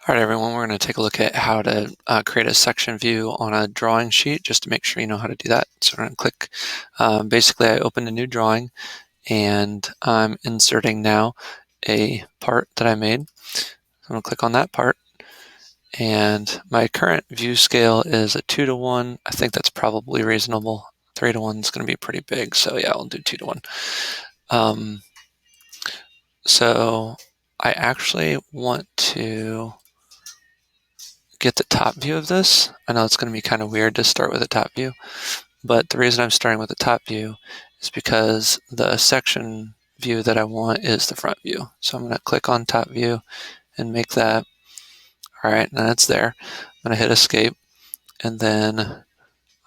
All right, everyone, we're going to take a look at how to create a section view on a drawing sheet just to make sure you know how to do that. So we're going to click, basically I opened a new drawing and I'm inserting now a part that I made. I'm going to click on that part and my current view scale is a 2:1. I think that's probably reasonable. 3:1 is going to be pretty big, so yeah, I'll do 2:1. So I actually want to get the top view of this. I know it's going to be kind of weird to start with a top view, but the reason I'm starting with the top view is because the section view that I want is the front view. So I'm going to click on top view and make that. All right, now it's there. I'm going to hit escape and then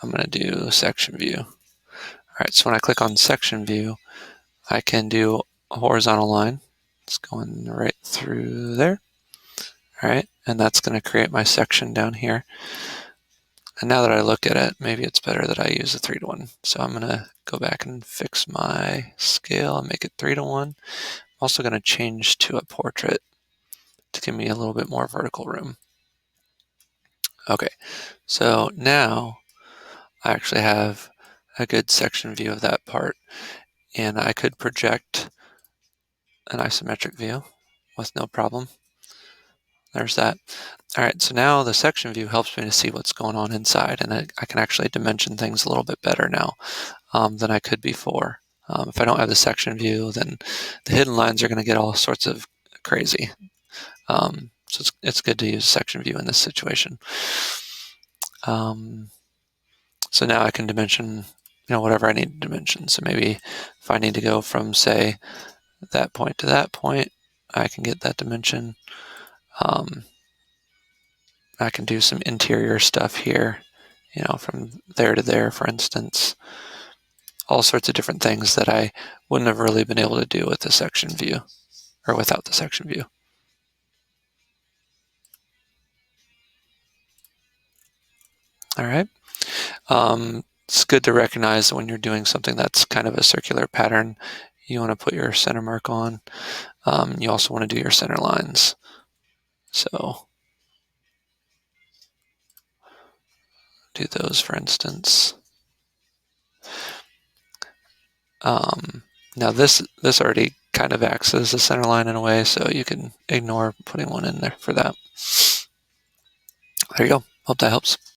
I'm going to do section view. All right, so when I click on section view, I can do a horizontal line. It's going right through there. All right, and that's going to create my section down here. And now that I look at it, maybe it's better that I use a 3:1. So I'm going to go back and fix my scale and make it 3:1. I'm also going to change to a portrait to give me a little bit more vertical room. Okay, so now I actually have a good section view of that part, and I could project an isometric view with no problem. There's that. All right, so now the section view helps me to see what's going on inside, and I can actually dimension things a little bit better now than I could before. If I don't have the section view, then the hidden lines are going to get all sorts of crazy. So it's good to use section view in this situation. So now I can dimension, whatever I need to dimension. So maybe if I need to go from, say, that point to that point, I can get that dimension. I can do some interior stuff here, from there to there, for instance. All sorts of different things that I wouldn't have really been able to do with the section view or without the section view. All right. It's good to recognize that when you're doing something that's kind of a circular pattern, you want to put your center mark on. You also want to do your center lines. So do those, for instance. Now this already kind of acts as a center line in a way, so you can ignore putting one in there for that. There you go. Hope that helps.